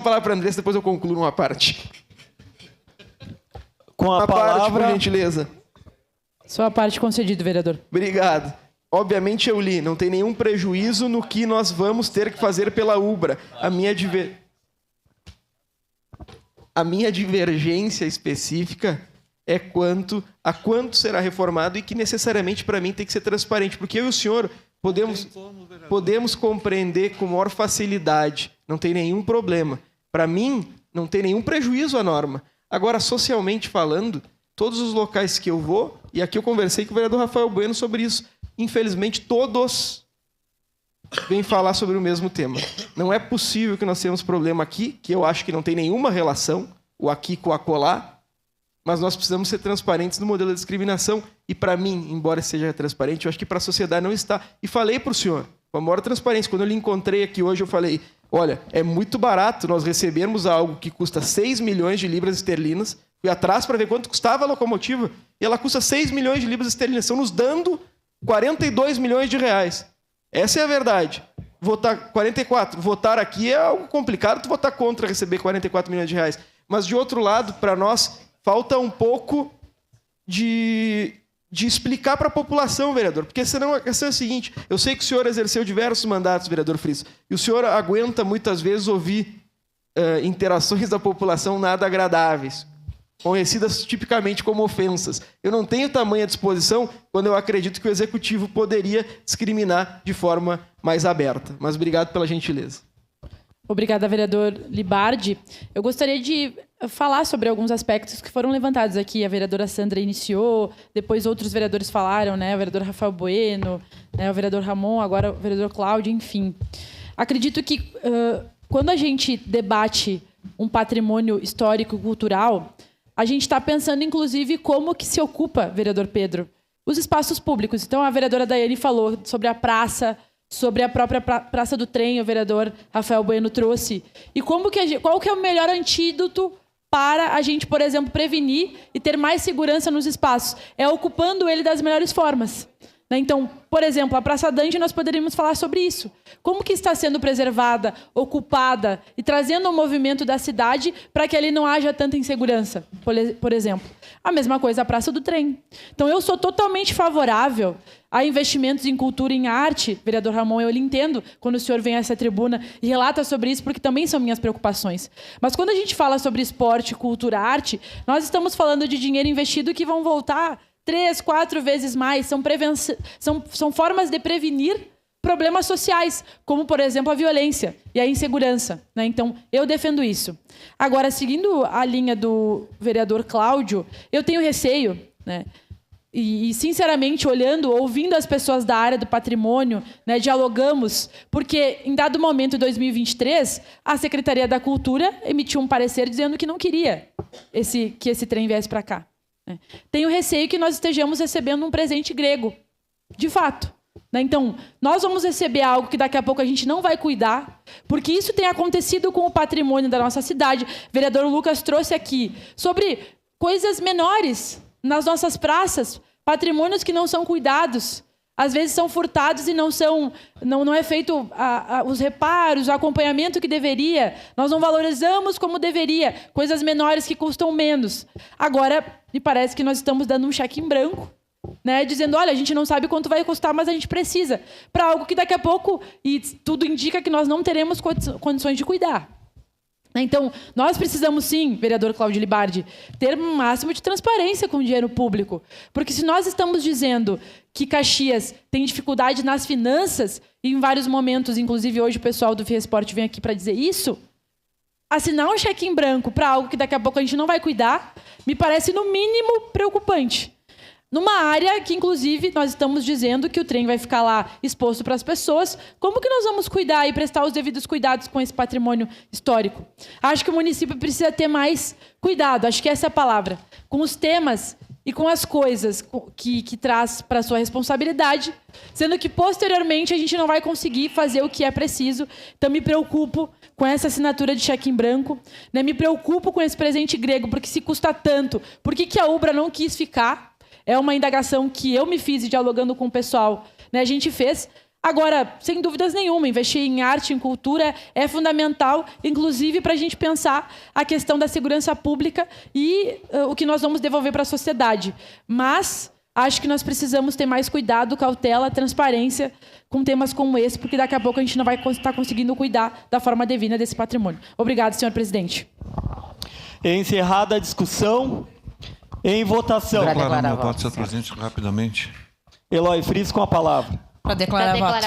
palavra para a Andressa, depois eu concluo uma parte. Com a Uma palavra... parte, por gentileza. Sua parte concedida, vereador. Obrigado. Obviamente eu li, não tem nenhum prejuízo no que nós vamos ter que fazer pela Ubra. A minha divergência específica é quanto será reformado e que necessariamente para mim tem que ser transparente, porque eu e o senhor podemos compreender com maior facilidade, não tem nenhum problema. Para mim, não tem nenhum prejuízo à norma. Agora, socialmente falando, todos os locais que eu vou, e aqui eu conversei com o vereador Rafael Bueno sobre isso, infelizmente todos vêm falar sobre o mesmo tema. Não é possível que nós tenhamos problema aqui, que eu acho que não tem nenhuma relação, o aqui com o acolá, mas nós precisamos ser transparentes no modelo de discriminação. E para mim, embora seja transparente, eu acho que para a sociedade não está. E falei para o senhor, com a maior transparência, quando eu lhe encontrei aqui hoje, eu falei, olha, é muito barato nós recebermos algo que custa 6 milhões de libras esterlinas. Fui atrás para ver quanto custava a locomotiva, e ela custa 6 milhões de libras esterlinas. Estão nos dando 42 milhões de reais. Essa é a verdade. Votar 44. Votar aqui é algo complicado, tu votar contra receber 44 milhões de reais. Mas, de outro lado, para nós, falta um pouco de explicar para a população, vereador. Porque senão a questão é a seguinte, eu sei que o senhor exerceu diversos mandatos, vereador Friso, e o senhor aguenta muitas vezes ouvir interações da população nada agradáveis, conhecidas tipicamente como ofensas. Eu não tenho tamanha disposição quando eu acredito que o Executivo poderia discriminar de forma mais aberta. Mas obrigado pela gentileza. Obrigada, vereador Libardi. Eu gostaria de falar sobre alguns aspectos que foram levantados aqui. A vereadora Sandra iniciou, depois outros vereadores falaram, né? O vereador Rafael Bueno, né? O vereador Ramon, agora o vereador Cláudio, enfim. Acredito que quando a gente debate um patrimônio histórico e cultural, a gente está pensando, inclusive, como que se ocupa, vereador Pedro, os espaços públicos. Então, a vereadora Daiane falou sobre a praça, sobre a própria Praça do Trem, o vereador Rafael Bueno trouxe. E qual que é o melhor antídoto para a gente, por exemplo, prevenir e ter mais segurança nos espaços? É ocupando ele das melhores formas. Então, por exemplo, a Praça Dante, nós poderíamos falar sobre isso. Como que está sendo preservada, ocupada e trazendo o movimento da cidade para que ali não haja tanta insegurança, por exemplo. A mesma coisa a Praça do Trem. Então, eu sou totalmente favorável a investimentos em cultura e em arte. Vereador Ramon, eu lhe entendo quando o senhor vem a essa tribuna e relata sobre isso, porque também são minhas preocupações. Mas quando a gente fala sobre esporte, cultura, arte, nós estamos falando de dinheiro investido que vão voltar 3, 4 vezes mais. São formas de prevenir problemas sociais, como, por exemplo, a violência e a insegurança, né? Então, eu defendo isso. Agora, seguindo a linha do vereador Cláudio, eu tenho receio, né? E, sinceramente, ouvindo as pessoas da área do patrimônio, né, dialogamos, porque, em dado momento, em 2023, a Secretaria da Cultura emitiu um parecer dizendo que não queria que esse trem viesse para cá. Tenho receio que nós estejamos recebendo um presente grego, de fato. Então, nós vamos receber algo que daqui a pouco a gente não vai cuidar, porque isso tem acontecido com o patrimônio da nossa cidade. O vereador Lucas trouxe aqui sobre coisas menores nas nossas praças, patrimônios que não são cuidados. Às vezes são furtados e não é feito os reparos, o acompanhamento que deveria. Nós não valorizamos como deveria. Coisas menores que custam menos. Agora, me parece que nós estamos dando um cheque em branco, né? Dizendo, olha, a gente não sabe quanto vai custar, mas a gente precisa. Para algo que daqui a pouco, e tudo indica que nós não teremos condições de cuidar. Então, nós precisamos sim, vereador Cláudio Libardi, ter um máximo de transparência com o dinheiro público. Porque se nós estamos dizendo que Caxias tem dificuldade nas finanças, e em vários momentos, inclusive hoje o pessoal do Fiesporte vem aqui para dizer isso, assinar um cheque em branco para algo que daqui a pouco a gente não vai cuidar, me parece no mínimo preocupante. Numa área que, inclusive, nós estamos dizendo que o trem vai ficar lá exposto para as pessoas, como que nós vamos cuidar e prestar os devidos cuidados com esse patrimônio histórico? Acho que o município precisa ter mais cuidado, acho que essa é a palavra, com os temas e com as coisas que traz para a sua responsabilidade, sendo que, posteriormente, a gente não vai conseguir fazer o que é preciso. Então, me preocupo com essa assinatura de cheque em branco, né? Me preocupo com esse presente grego, porque se custa tanto, por que a Ubra não quis ficar? É uma indagação que eu me fiz dialogando com o pessoal, né? A gente fez. Agora, sem dúvidas nenhuma, investir em arte, em cultura é fundamental, inclusive para a gente pensar a questão da segurança pública e o que nós vamos devolver para a sociedade. Mas acho que nós precisamos ter mais cuidado, cautela, transparência com temas como esse, porque daqui a pouco a gente não vai estar conseguindo cuidar da forma devida desse patrimônio. Obrigado, senhor presidente. Encerrada a discussão, em votação. Declarar meu voto, senhor presidente, rapidamente. Eloy Fris com a palavra. Para declarar voto.